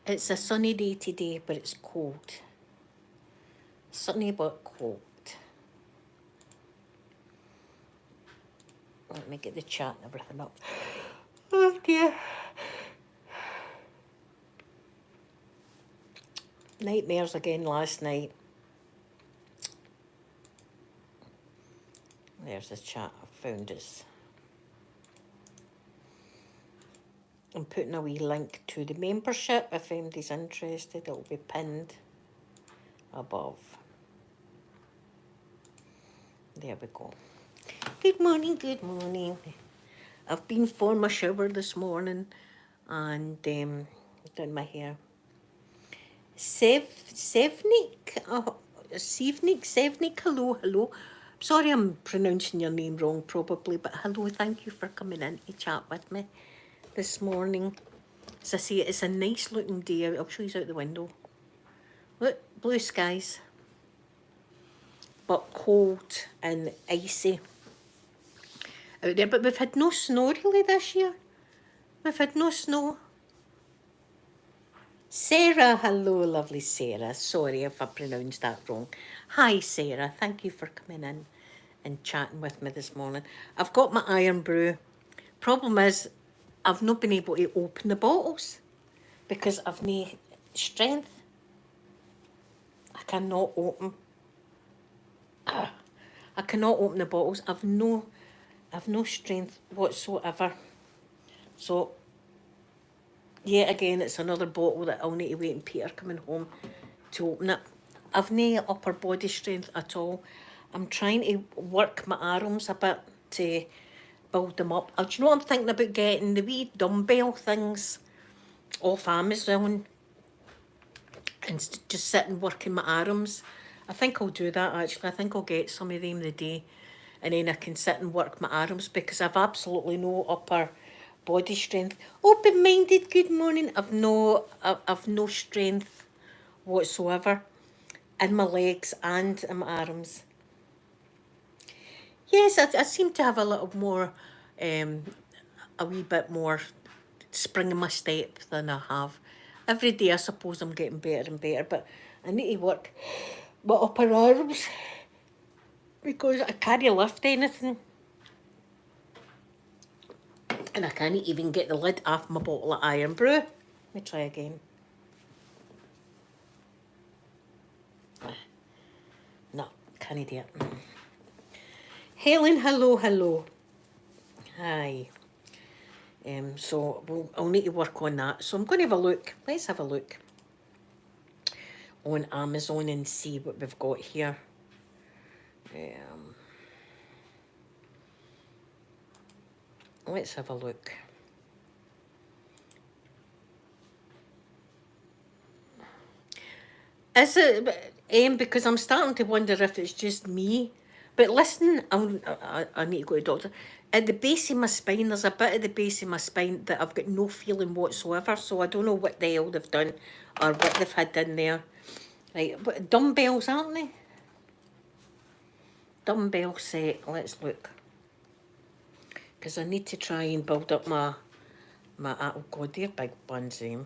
It's a sunny day today, but it's cold. Sunny but cold. Let me get the chat and everything up. Oh dear. Nightmares again last night. There's the chat. I found us. I'm putting a wee link to the membership if anybody's interested. It'll be pinned above. There we go. Good morning, good morning. I've been for my shower this morning and done my hair. Sevnik, hello. Sorry I'm pronouncing your name wrong probably, but hello, thank you for coming in to chat with me this morning. As I say, it's a nice looking day out. I'll show you out the window. Look, blue skies, but cold and icy out there. But we've had no snow really this year. We've had no snow. Sarah, hello, lovely Sarah. Sorry if I pronounced that wrong. Hi, Sarah. Thank you for coming in and chatting with me this morning. I've got my iron brew. Problem is, I've not been able to open the bottles because I've no strength. I cannot open. I cannot open the bottles. I've no strength whatsoever. So, yet again, it's another bottle that I'll need to wait on Peter coming home to open it. I've no upper body strength at all. I'm trying to work my arms a bit to build them up. Do you know what I'm thinking about getting? The wee dumbbell things off Amazon and just sitting working my arms. I think I'll do that actually. I think I'll get some of them the day and then I can sit and work my arms because I've absolutely no upper body strength. Open-minded, good morning. I've no strength whatsoever in my legs and in my arms. Yes, I seem to have a little more, a wee bit more spring in my step than I have. Every day I suppose I'm getting better and better, but I need to work my upper arms because I can't lift anything. And I can't even get the lid off my bottle of iron brew. Let me try again. No, can't do it. Helen, hello. Hi. So I'll need to work on that. So I'm going to have a look. Let's have a look on Amazon and see what we've got here. Let's have a look. Is it, because I'm starting to wonder if it's just me. But listen, I need to go to the doctor. At the base of my spine, there's a bit at the base of my spine that I've got no feeling whatsoever. So I don't know what the hell they've done or what they've had in there. Right, but dumbbells, aren't they? Dumbbell set, let's look. Because I need to try and build up my oh god, they're big buns, 2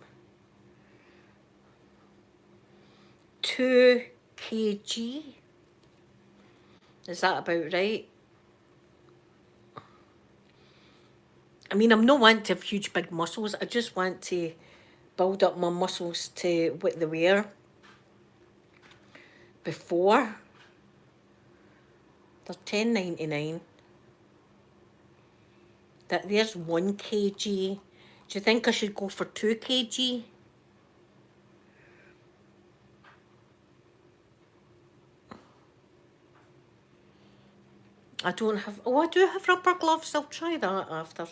kg. Is that about right? I mean, I'm not wanting to have huge big muscles. I just want to build up my muscles to what they were before. They're $10.99. There's 1 kg. Do you think I should go for 2 kg? I don't have... Oh, I do have rubber gloves. I'll try that after.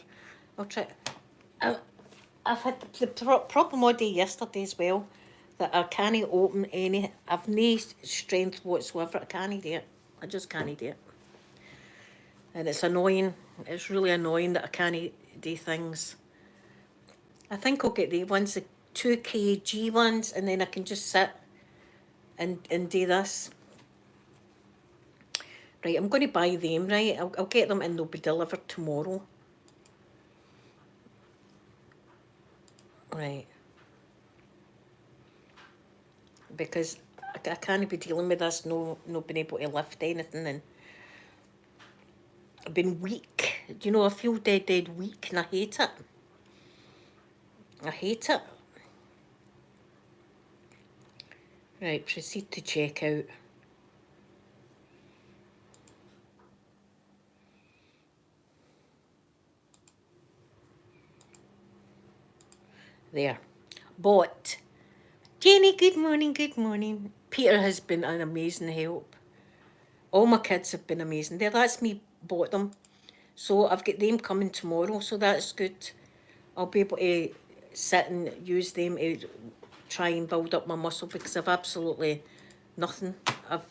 I'll try... I've had the problem all day yesterday as well, that I can't open any... I've no strength whatsoever. I can't do it. I just can't do it. And it's annoying. It's really annoying that I can't do things. I think I'll get the ones, the 2 kg ones, and then I can just sit and do this. Right, I'm going to buy them, right? I'll get them and they'll be delivered tomorrow. Right. because I can't be dealing with this, no being able to lift anything, and I've been weak. Do you know, I feel dead weak, and I hate it. I hate it. Right, proceed to check out. There. Bought. Jenny, good morning, good morning. Peter has been an amazing help. All my kids have been amazing. There, that's me bought them. So I've got them coming tomorrow, so that's good. I'll be able to sit and use them to try and build up my muscle, because I've absolutely nothing. I've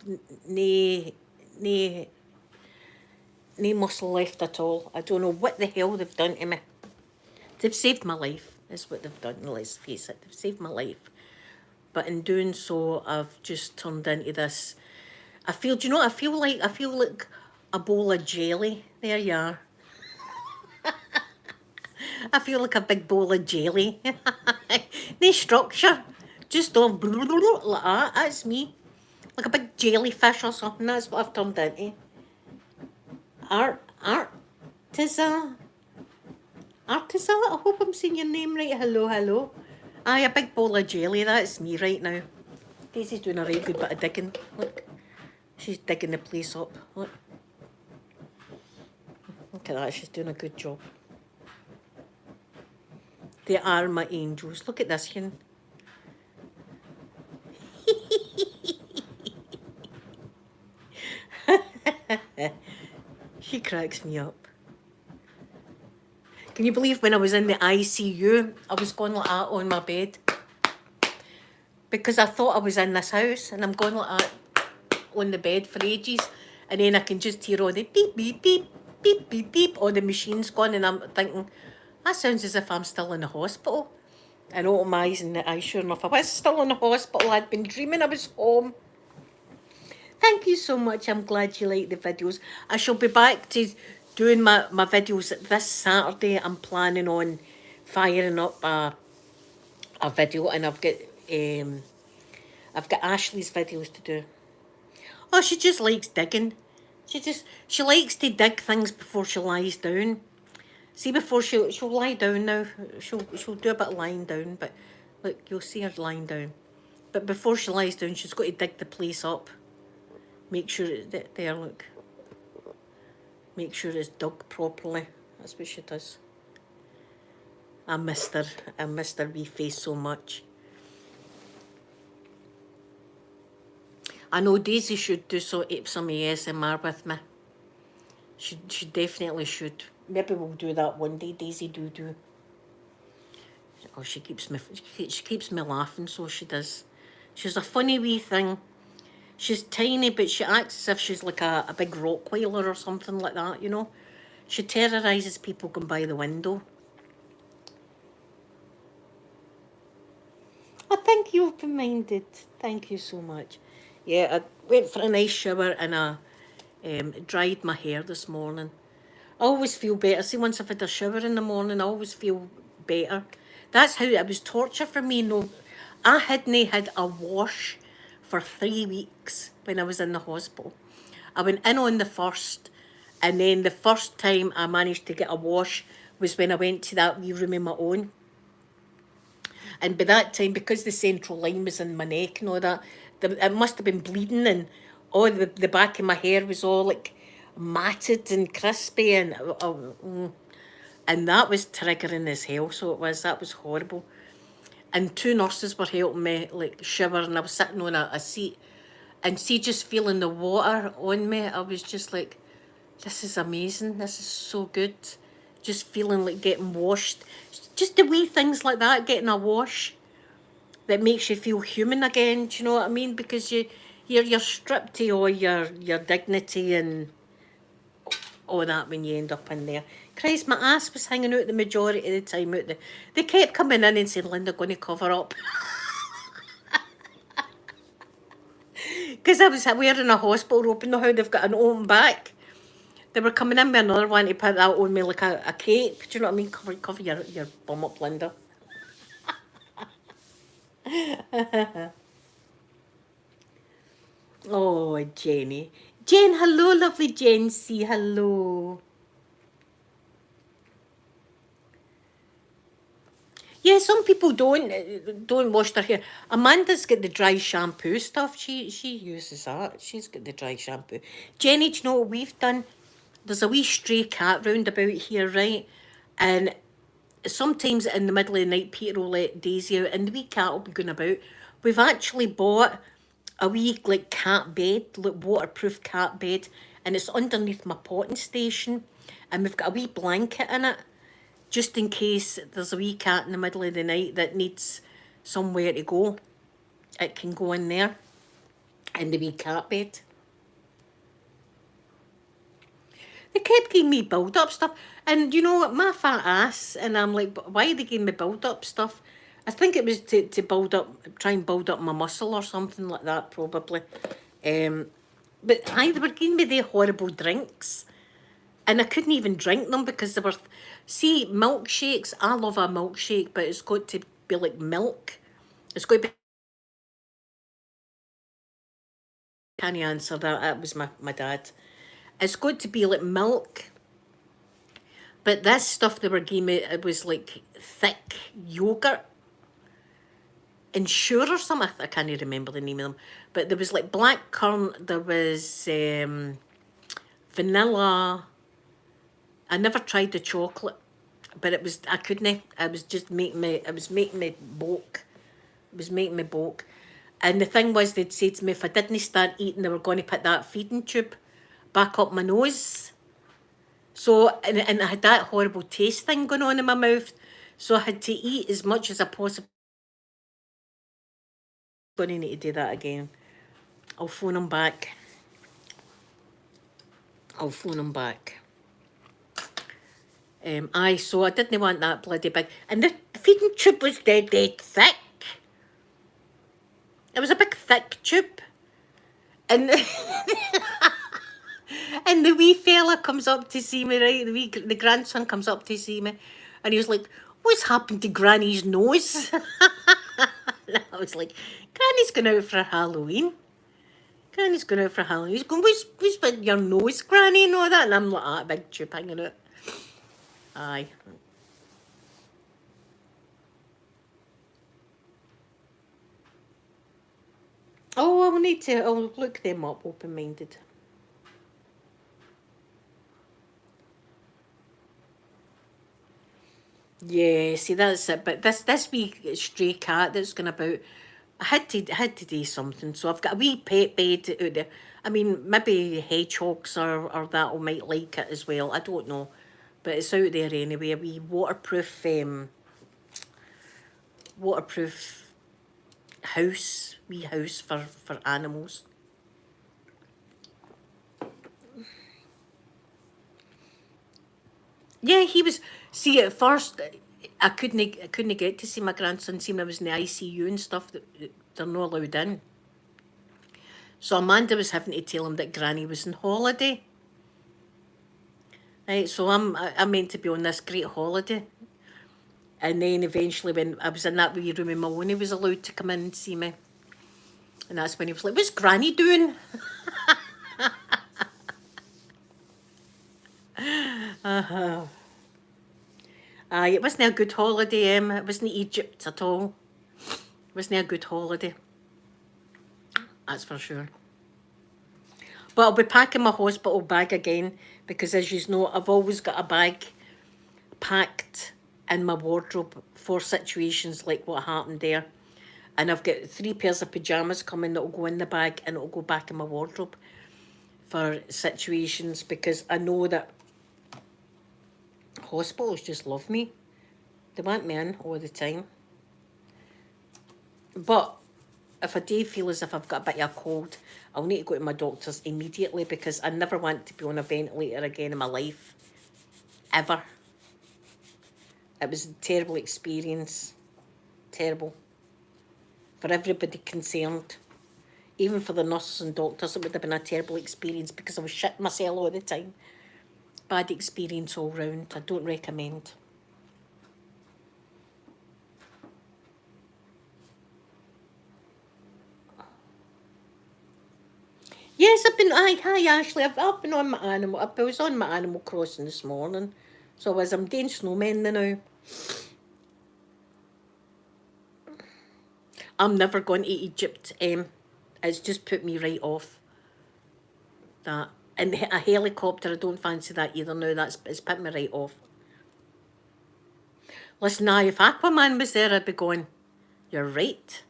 no muscle left at all. I don't know what the hell they've done to me. They've saved my life, is what they've done, let's face it. They've saved my life. But in doing so, I've just turned into this. I feel, do you know what I feel like? I feel like a bowl of jelly. There you are. I feel like a big bowl of jelly. No structure. Just all like that. That's me. Like a big jellyfish or something. That's what I've turned into. Artiza. Artiza, I hope I'm saying your name right. Hello, hello. Aye, a big bowl of jelly. That's me right now. Daisy's doing a right good bit of digging. Look. She's digging the place up. Look. Look at that. She's doing a good job. They are my angels. Look at this one. She cracks me up. Can you believe when I was in the ICU, I was going like that on my bed? Because I thought I was in this house, and I'm going like that on the bed for ages, and then I can just hear all the beep, beep, beep, beep, beep, beep, all the machines going, and I'm thinking, that sounds as if I'm still in the hospital. And open my eyes, and sure enough, I was still in the hospital. I'd been dreaming I was home. Thank you so much. I'm glad you like the videos. I shall be back to doing my videos this Saturday. I'm planning on firing up a video, and I've got Ashley's videos to do. Oh, she just likes digging. She likes to dig things before she lies down. See, before she'll lie down now. She'll do a bit of lying down, but look, you'll see her lying down. But before she lies down, she's got to dig the place up. Make sure there, look. Make sure it's dug properly. That's what she does. I missed her. I missed her wee face so much. I know Daisy should do some ASMR with me. She definitely should. Maybe we'll do that one day. Daisy do. Oh, she keeps me laughing, so she does. She's a funny wee thing. She's tiny, but she acts as if she's like a big Rottweiler or something like that, you know. She terrorises people going by the window. I think you've been minded. Thank you so much. Yeah, I went for a nice shower, and I dried my hair this morning. I always feel better. See, once I've had a shower in the morning, I always feel better. That's how it was torture for me. No, I hadn't had a wash for 3 weeks when I was in the hospital. I went in on the 1st, and then the first time I managed to get a wash was when I went to that wee room of my own. And by that time, because the central line was in my neck and all that, it must have been bleeding, and all the back of my hair was all like matted and crispy, and that was triggering as hell. So that was horrible. And 2 nurses were helping me like shower, and I was sitting on a seat, and see, just feeling the water on me, I was just like, this is amazing, this is so good. Just feeling like getting washed. Just the wee things like that, getting a wash that makes you feel human again, do you know what I mean? Because you're stripped to all your dignity and all that when you end up in there. Christ, my ass was hanging out the majority of the time. They kept coming in and saying, Linda, going to cover up. Because I was wearing a hospital robe, and know how they've got an open back. They were coming in with another one to put that on me like a cape. Do you know what I mean? Cover your bum up, Linda. Oh, Jenny. Jen, hello, lovely Jen C. Hello. Yeah, some people don't wash their hair. Amanda's got the dry shampoo stuff. She uses that. She's got the dry shampoo. Jenny, do you know what we've done? There's a wee stray cat round about here, right? And sometimes in the middle of the night, Peter will let Daisy out, and the wee cat will be going about. We've actually bought a wee like cat bed, like waterproof cat bed, and it's underneath my potting station, and we've got a wee blanket in it just in case there's a wee cat in the middle of the night that needs somewhere to go. It can go in there, in the wee cat bed. They kept giving me build up stuff, and you know what, my fat ass, and I'm like, why are they giving me build up stuff? I think it was to build up, try and build up my muscle or something like that, probably. But they were giving me the horrible drinks, and I couldn't even drink them because they were, see, milkshakes. I love a milkshake, but it's got to be like milk. It's got to be. Can you answer that? That was my dad. It's got to be like milk. But this stuff they were giving me, it was like thick yogurt and sure or something. I can't even remember the name of them. But there was like black currant, there was vanilla. I never tried the chocolate, but it was, I couldn't. It was just making me, it was making me bulk. It was making me bulk. And the thing was, they'd say to me, if I didn't start eating, they were going to put that feeding tube back up my nose. So, and I had that horrible taste thing going on in my mouth. So I had to eat as much as I possibly. Going to need to do that again. I'll phone him back. I'll phone him back. So I didn't want that bloody big. And the feeding tube was dead thick. It was a big thick tube. And and the wee fella comes up to see me, right? The grandson comes up to see me, and he was like, "What's happened to Granny's nose?" And I was like, "Granny's going out for Halloween. Granny's going out for Halloween." He's going, "What's with your nose, Granny?" and all that. And I'm like, "Ah, big tube hanging out." Aye. Oh, I'll need to. I'll look them up. Open-minded. Yeah, see that's it. But this wee stray cat that's going about, I had to do something. So I've got a wee pet bed out there. I mean, maybe hedgehogs or that will might like it as well. I don't know, but it's out there anyway. A wee waterproof wee house for animals. Yeah, he was. See, at first, I couldn't get to see my grandson. See, when I was in the ICU and stuff. That they're not allowed in. So Amanda was having to tell him that Granny was on holiday. Right, so I meant to be on this great holiday, and then eventually when I was in that wee room with Maloney was allowed to come in and see me, and that's when he was like, "What's Granny doing?" Aye, it wasn't a good holiday, It wasn't Egypt at all. It wasn't a good holiday, that's for sure. But I'll be packing my hospital bag again because, as you know, I've always got a bag packed in my wardrobe for situations like what happened there. And I've got 3 pairs of pyjamas coming that'll go in the bag and it'll go back in my wardrobe for situations because I know that hospitals just love me. They want me in all the time. But if I do feel as if I've got a bit of a cold, I'll need to go to my doctor's immediately because I never want to be on a ventilator again in my life. Ever. It was a terrible experience. Terrible. For everybody concerned. Even for the nurses and doctors, it would have been a terrible experience because I was shitting myself all the time. Bad experience all round. I don't recommend. Yes, I've been. Hi, Ashley. I've been on my animal. I was on my Animal Crossing this morning, so I'm doing snowmen now. I'm never going to Egypt. It's just put me right off that. And a helicopter, I don't fancy that either now. It's put me right off. Listen, now if Aquaman was there, I'd be going. You're right.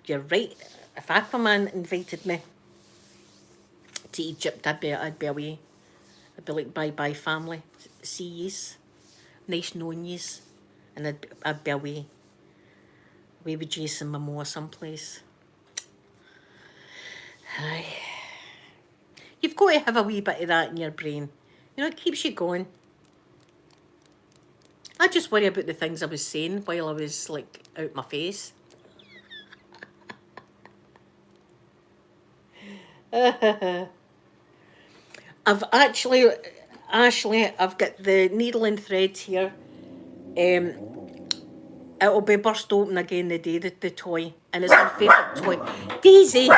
You're right. If Aquaman invited me to Egypt, I'd be away. I'd be like, bye bye family. See yous. Nice knowing yous. And I'd be away. Away with Jason Momoa someplace. Aye. You've got to have a wee bit of that in your brain. You know, it keeps you going. I just worry about the things I was saying while I was like out my face. I've actually, Ashley, I've got the needle and thread here. It'll be burst open again the day, the toy. And it's her favourite toy. Daisy!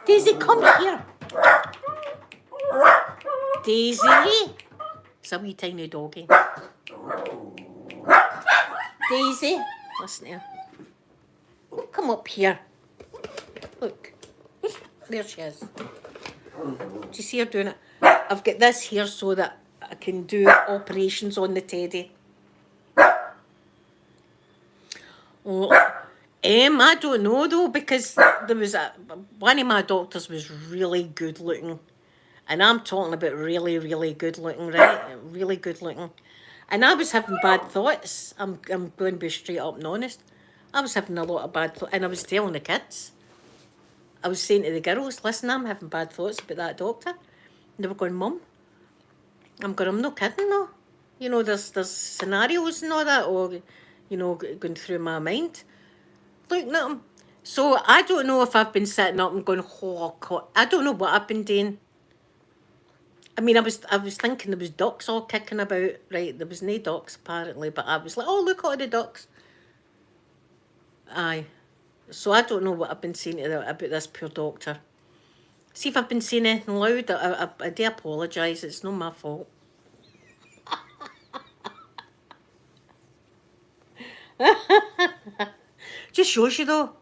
Daisy, come here. Daisy! It's a wee tiny doggy. Daisy, listen here. Come up here. Look. There she is. Do you see her doing it? I've got this here so that I can do operations on the teddy. Oh, I don't know though, because there was one of my doctors was really good looking. And I'm talking about really, really good looking, right? Really good looking. And I was having bad thoughts. I'm going to be straight up and honest. I was having a lot of bad thoughts. And I was telling the kids. I was saying to the girls, listen, I'm having bad thoughts about that doctor. And they were going, Mum. I'm not kidding, no. You know, there's scenarios and all that, or, you know, going through my mind. Looking at them. So I don't know if I've been sitting up and going, oh, God. I don't know what I've been doing. I mean, I was thinking there was ducks all kicking about, right? There was no ducks apparently, but I was like, oh, look at all the ducks. Aye. So I don't know what I've been saying about this poor doctor. See if I've been saying anything loud. I do apologise. It's not my fault. Just shows you though.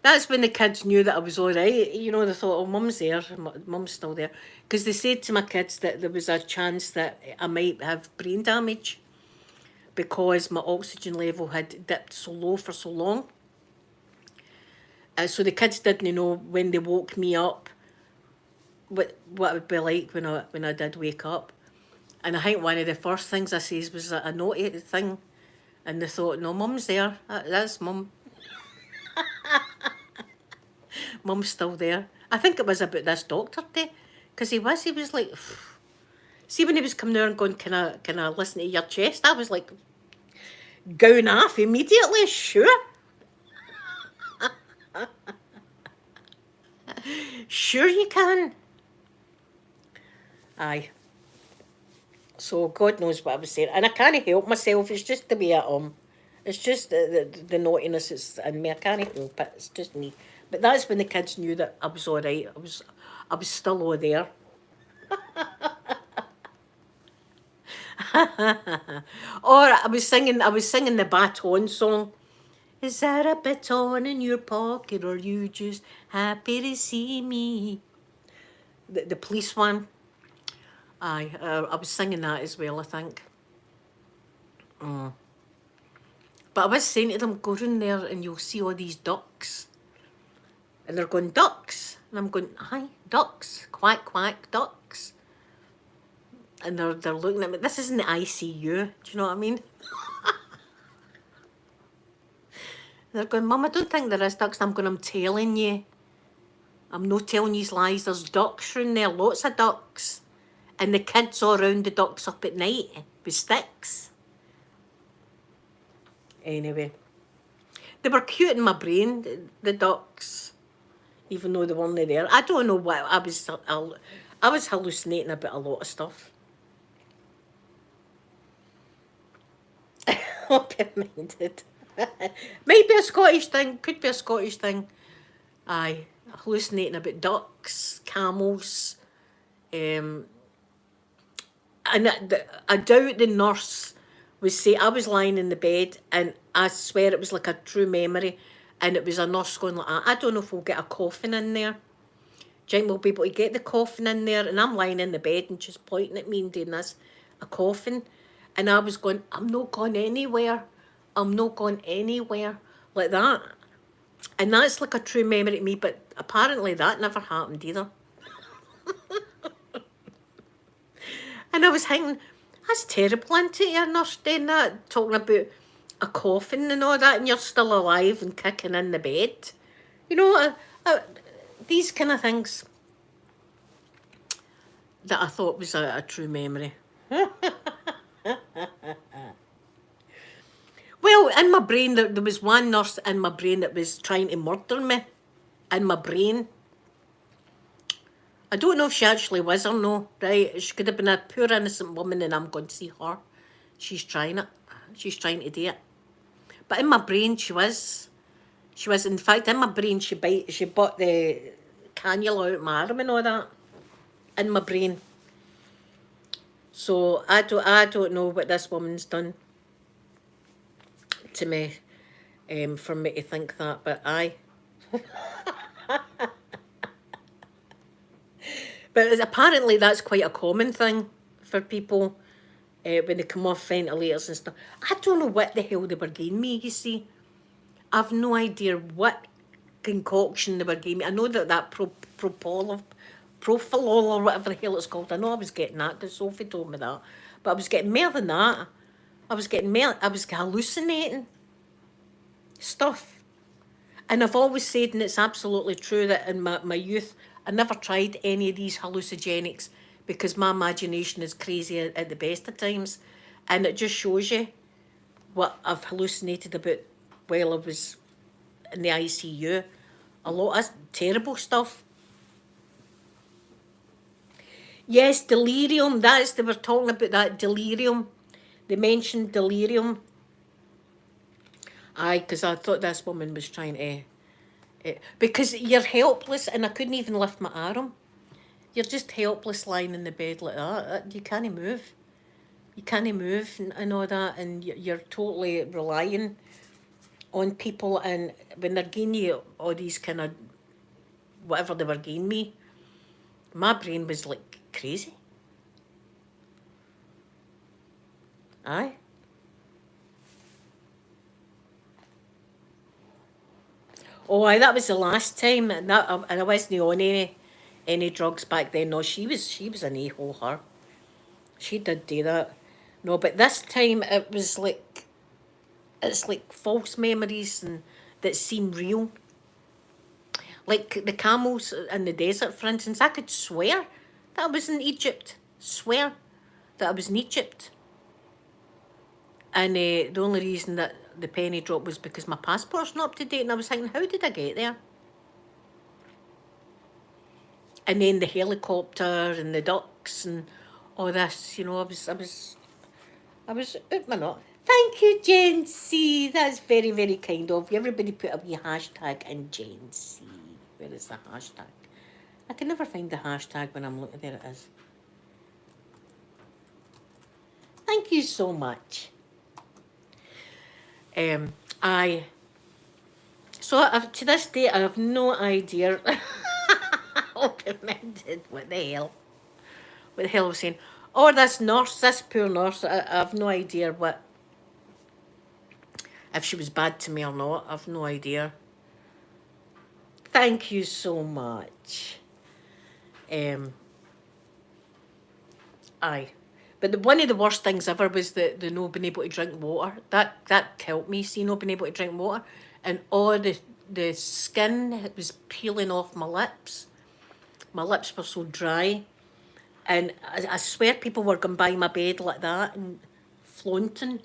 That's when the kids knew that I was all right. You know, they thought, oh, Mum's there. Mum's still there. Because they said to my kids that there was a chance that I might have brain damage because my oxygen level had dipped so low for so long. So the kids didn't know when they woke me up what it would be like when I did wake up. And I think one of the first things I says was a naughty thing. And they thought, no, Mum's there. That's Mum. Mum's still there. I think it was about this doctor day. Because he was like, see when he was coming there and going, can I listen to your chest? I was like, going off immediately, sure. Sure you can. Aye. So God knows what I was saying. And I can't help myself. It's just the way I am. It's just the naughtiness is in me. I can't help it. It's just me. But that's when the kids knew that I was all right. I was still all there. Or I was singing the Baton song. Is there a baton in your pocket, or you just happy to see me? The police one. Aye, I was singing that as well, I think. But I was saying to them, go in there and you'll see all these ducks. And they're going, ducks? And I'm going, aye, ducks. Quack, quack, ducks. And they're looking at me. This isn't the ICU. Do you know what I mean? They're going, Mum, I don't think there is ducks. And I'm going, I'm telling you. I'm not telling you lies. There's ducks around there. Lots of ducks. And the kids all round the ducks up at night with sticks. Anyway. They were cute in my brain, the ducks. Even though they weren't there. I don't know what I was hallucinating about a lot of stuff. Open-minded. Might be a Scottish thing. Could be a Scottish thing. Aye, hallucinating about ducks, camels, and I doubt the nurse was saying, I was lying in the bed and I swear it was like a true memory, and it was a nurse going like, I don't know if we'll get a coffin in there. Do you think we'll be able to get the coffin in there? And I'm lying in the bed and she's pointing at me and doing this, a coffin. And I was going, I'm not going anywhere. I'm not going anywhere. Like that. And that's like a true memory to me, but apparently that never happened either. And I was thinking, that's terrible, isn't it? You're nurse doing that, talking about a coffin and all that, and you're still alive and kicking in the bed. You know, these kind of things that I thought was a true memory. Well, in my brain, there was one nurse in my brain that was trying to murder me. In my brain. I don't know if she actually was or no, right? She could have been a poor innocent woman and I'm going to see her. She's trying it. She's trying to do it. But in my brain, she was. She was, in fact, in my brain, she bought the cannula out my arm and all that. In my brain. So I don't know what this woman's done to me, for me to think that, but aye. But apparently that's quite a common thing for people when they come off ventilators and stuff. I don't know what the hell they were giving me, you see. I've no idea what concoction they were giving me. I know that propofol or whatever the hell it's called. I know I was getting that because Sophie told me that. But I was getting more than that. I was hallucinating stuff. And I've always said, and it's absolutely true, that in my youth, I never tried any of these hallucinogenics because my imagination is crazy at the best of times. And it just shows you what I've hallucinated about while I was in the ICU. A lot of terrible stuff. Yes, delirium. They were talking about that delirium. They mentioned delirium. Aye, because I thought this woman was trying to... because you're helpless, and I couldn't even lift my arm. You're just helpless lying in the bed like that. You can't move. You can't move and all that, and you're totally relying on people, and when they're giving you all these kind of... whatever they were giving me, my brain was like crazy. Aye. Oh, aye, that was the last time, and I wasn't on any drugs back then. No, she was an a-hole, her. She did do that. No, but this time it was like, it's like false memories and that seem real. Like the camels in the desert, for instance, I could swear that I was in Egypt. Swear that I was in Egypt. And the only reason that the penny dropped was because my passport's not up to date, and I was thinking, how did I get there? And then the helicopter and the ducks and all this, you know, I was out my nut. Thank you, Jen C. That's very, very kind of you. Everybody put a wee hashtag in Jen C. Where is the hashtag? I can never find the hashtag when I'm looking. There it is. Thank you so much. So to this day, I have no idea. Recommended. What the hell? What the hell I was saying? Oh, this poor nurse. I have no idea what, if she was bad to me or not. I have no idea. Thank you so much. Aye. But one of the worst things ever was the not being able to drink water. That killed me, see, not being able to drink water. And all the skin was peeling off my lips. My lips were so dry. And I swear people were going by my bed like that and flaunting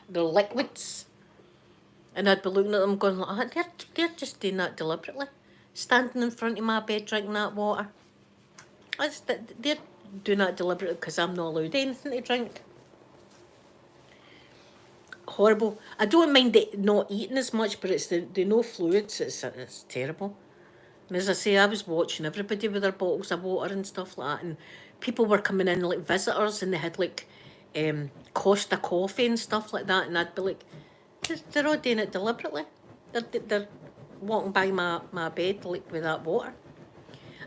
their liquids. And I'd be looking at them going like that. They're just doing that deliberately. Standing in front of my bed drinking that water. They're doing that deliberately because I'm not allowed anything to drink. horrible. I don't mind it not eating as much, but it's the no fluids. It's terrible. And as I say, I was watching everybody with their bottles of water and stuff like that, and people were coming in like visitors, and they had like Costa coffee and stuff like that, and I'd be like, they're all doing it deliberately. They're walking by my bed like with that water.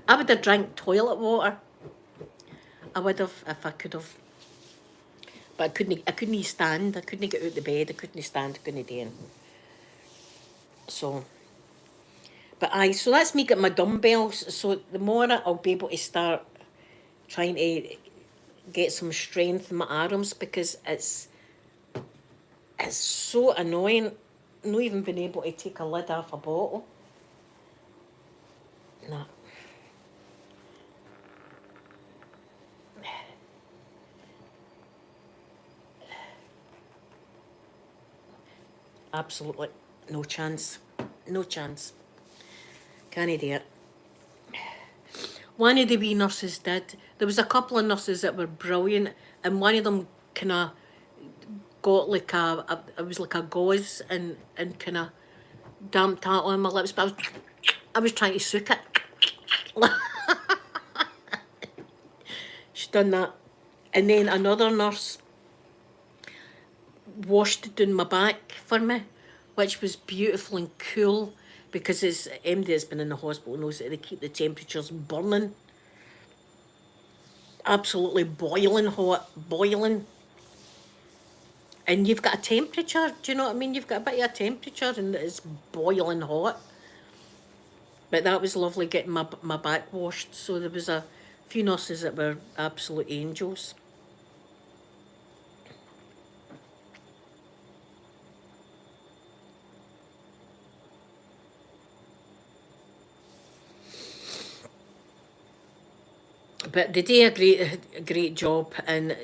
I would have drank toilet water. I would have if I could have. But I couldn't. I couldn't stand. I couldn't get out of the bed. I couldn't stand. I couldn't do anything. So, but so that's me getting my dumbbells. So the more I'll be able to start trying to get some strength in my arms, because it's so annoying not even being able to take a lid off a bottle. No. Absolutely no chance. No chance. Can't do it. One of the wee nurses did. There was a couple of nurses that were brilliant, and one of them kind of got like it was like a gauze and kind of damped that on my lips, but I was trying to soak it. She done that. And then another nurse washed it down my back for me, which was beautiful and cool, because it's MD that's been in the hospital knows that they keep the temperatures burning. Absolutely boiling hot, boiling. And you've got a temperature, do you know what I mean? You've got a bit of a temperature and it's boiling hot. But that was lovely getting my back washed. So there was a few nurses that were absolute angels. But they do a great job, and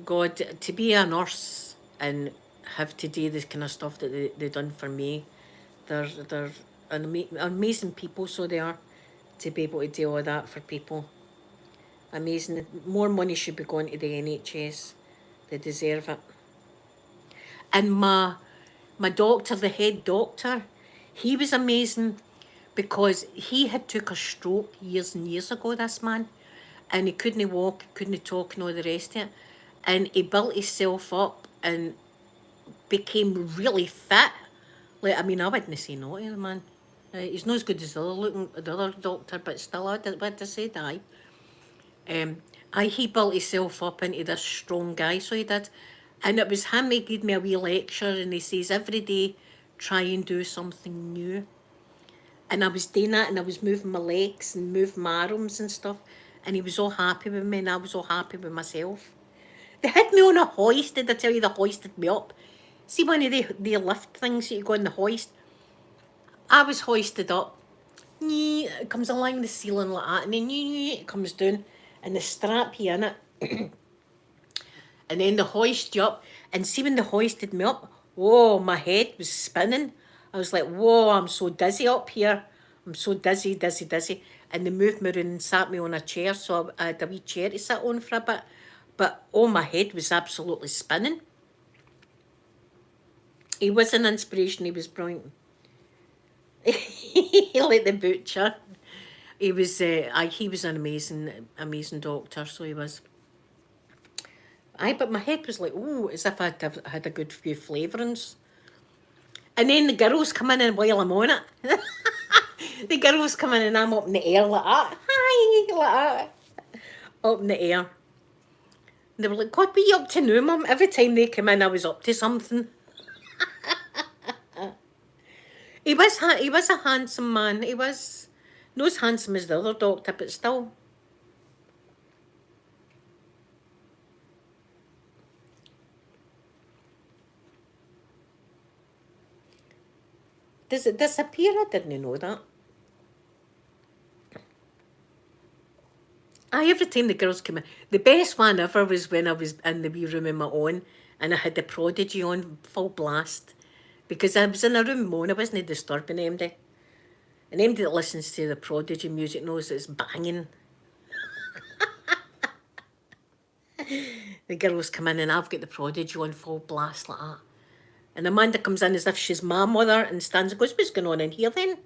God, to be a nurse and have to do this kind of stuff that they done for me, they're amazing people, so they are, to be able to do all that for people. Amazing. More money should be going to the NHS. They deserve it. And my doctor, the head doctor, he was amazing, because he had took a stroke years and years ago, this man, and he couldn't walk, couldn't talk, and all the rest of it. And he built himself up and became really fit. Like, I mean, I wouldn't say no to the man. He's not as good as the other doctor, but still, I would have said aye. He built himself up into this strong guy, so he did. And it was him who gave me a wee lecture, and he says, every day, try and do something new. And I was doing that, and I was moving my legs and moving my arms and stuff, and he was all happy with me, and I was all happy with myself. They had me on a hoist. Did I tell you they hoisted me up? See one of the lift things that you go on the hoist? I was hoisted up. It comes along the ceiling like that, and then it comes down, and the strap you in it. And then they hoist you up, and see when they hoisted me up, whoa, my head was spinning. I was like, whoa, I'm so dizzy up here. I'm so dizzy. And they moved me around and sat me on a chair, so I had a wee chair to sit on for a bit. But, oh, my head was absolutely spinning. He was an inspiration. He was brilliant. Like the butcher. He was an amazing doctor, so he was. But my head was like, oh, as if I'd had a good few flavourings. And then the girls come in, and while I'm on it, the girls come in and I'm up in the air like that. Hi, like that. Up in the air. And they were like, God, what are you up to now, Mum? Every time they came in, I was up to something. He was a handsome man. He was not as handsome as the other doctor, but still. Does it disappear? I didn't know that. Every time the girls came in, the best one ever was when I was in the wee room on my own, and I had the Prodigy on full blast, because I was in a room on. I wasn't disturbing MD. And MD that listens to the Prodigy music knows it's banging. The girls come in and I've got the Prodigy on full blast like that. And Amanda comes in as if she's my mother and stands and goes, what's going on in here then?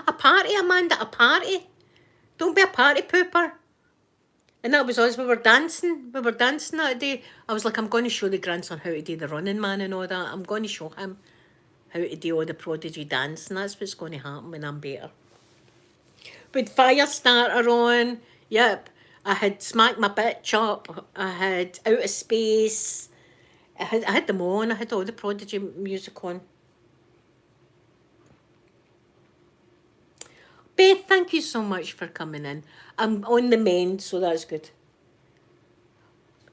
A party, Amanda, a party. Don't be a party pooper. And that was us. We were dancing. We were dancing that day. I was like, I'm going to show the grandson how to do the running man and all that. I'm going to show him how to do all the Prodigy dance. And that's what's going to happen when I'm better. With fire starter on. Yep. I had Smack My Bitch Up. I had Out of Space. I had them on. I had all the Prodigy music on. Beth, thank you so much for coming in. I'm on the mend, so that's good.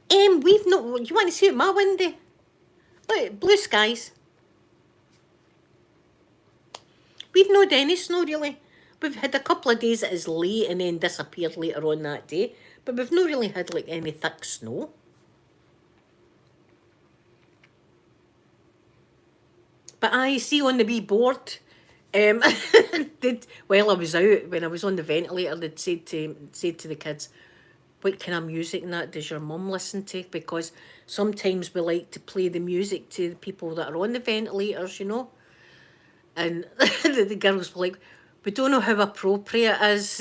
We've not. You want to see my window? Look, blue skies. We've not any snow really. We've had a couple of days that is late and then disappeared later on that day, but we've not really had like any thick snow. But I see on the wee board, while I was out, when I was on the ventilator, they'd said to the kids, what kind of music and that does your mum listen to? Because sometimes we like to play the music to the people that are on the ventilators, you know. And the girls were like, we don't know how appropriate it is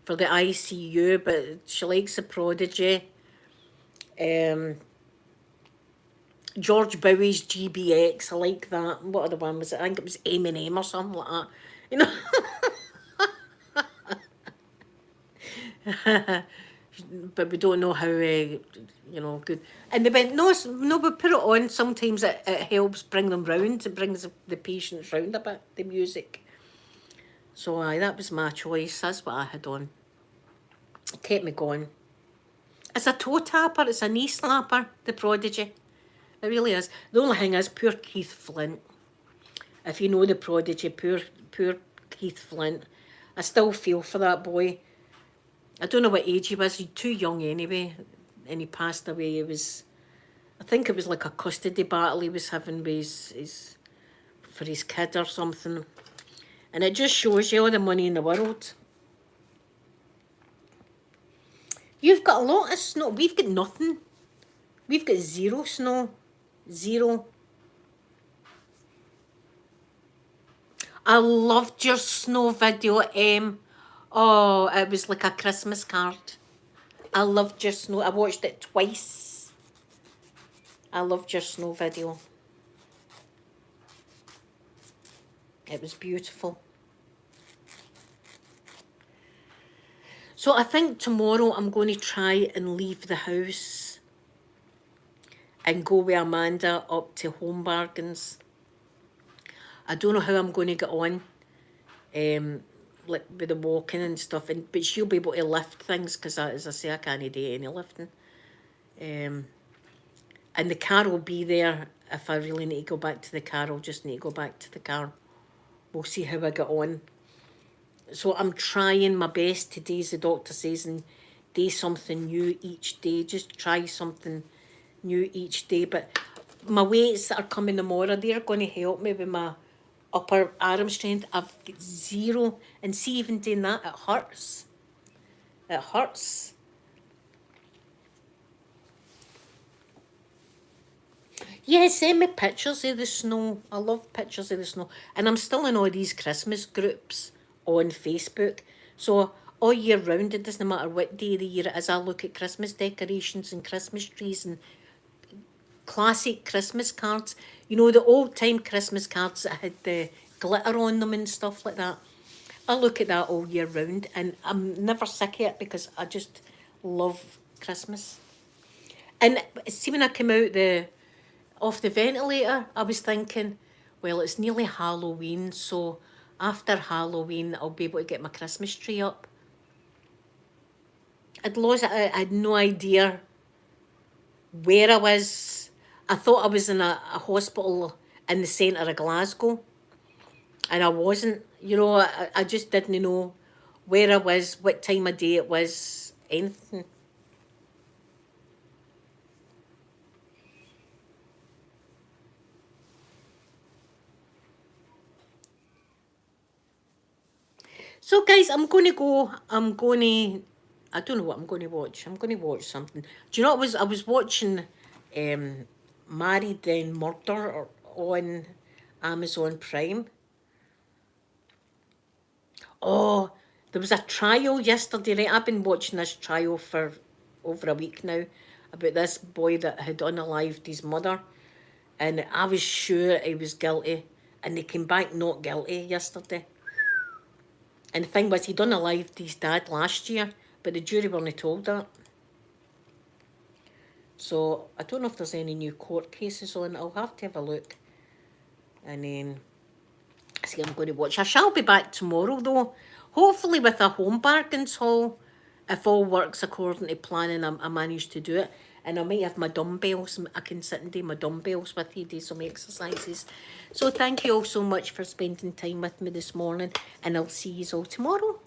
for the ICU, but she likes the Prodigy. George Bowie's GBX, I like that. What other one was it? I think it was Eminem or something like that. You know? But we don't know how, you know, good. And they went, no, we put it on. Sometimes it helps bring them round. It brings the patients round a bit, the music. So that was my choice. That's what I had on. It kept me going. It's a toe tapper. It's a knee slapper, the Prodigy. It really is. The only thing is, poor Keith Flint. If you know the Prodigy, poor Keith Flint. I still feel for that boy. I don't know what age he was. He's too young anyway. And he passed away. It was, I think it was like a custody battle he was having with for his kid or something. And it just shows you all the money in the world. You've got a lot of snow. We've got nothing. We've got zero snow. Zero. I loved your snow video, Em. Oh, it was like a Christmas card. I loved your snow. I watched it twice. I loved your snow video. It was beautiful. So I think tomorrow I'm going to try and leave the house and go with Amanda up to Home Bargains. I don't know how I'm going to get on, like with the walking and stuff, but she'll be able to lift things because, as I say, I can't do any lifting. And the car will be there. If I really need to go back to the car, I'll just need to go back to the car. We'll see how I get on. So I'm trying my best today, as the doctor says, and do something new each day. Just try something new each day. But my weights that are coming tomorrow, they're going to help me with my upper arm strength. I've got zero. And see, even doing that, it hurts. It hurts. Yeah, send me pictures of the snow. I love pictures of the snow. And I'm still in all these Christmas groups on Facebook. So all year round, it doesn't matter what day of the year it is, I look at Christmas decorations and Christmas trees and classic Christmas cards. You know, the old-time Christmas cards that had the glitter on them and stuff like that. I look at that all year round and I'm never sick of it because I just love Christmas. And see, when I came out off the ventilator, I was thinking, well, it's nearly Halloween, so after Halloween, I'll be able to get my Christmas tree up. I had no idea where I was. I thought I was in a hospital in the centre of Glasgow, and I wasn't. You know, I just didn't know where I was, what time of day it was, anything. So guys, I'm going to go. I'm going to I don't know what I'm going to watch. I'm going to watch something. Do you know what I was watching Married Then Murder on Amazon Prime. Oh, there was a trial yesterday, right? I've been watching this trial for over a week now about this boy that had unalived his mother, and I was sure he was guilty, and they came back not guilty yesterday. And the thing was, he'd unalived his dad last year, but the jury weren't told that. So I don't know if there's any new court cases on. I'll have to have a look. And then see, I'm going to watch. I shall be back tomorrow though. Hopefully with a home bargains haul. If all works according to plan and I manage to do it. And I might have my dumbbells. I can sit and do my dumbbells with you, do some exercises. So thank you all so much for spending time with me this morning. And I'll see you all tomorrow.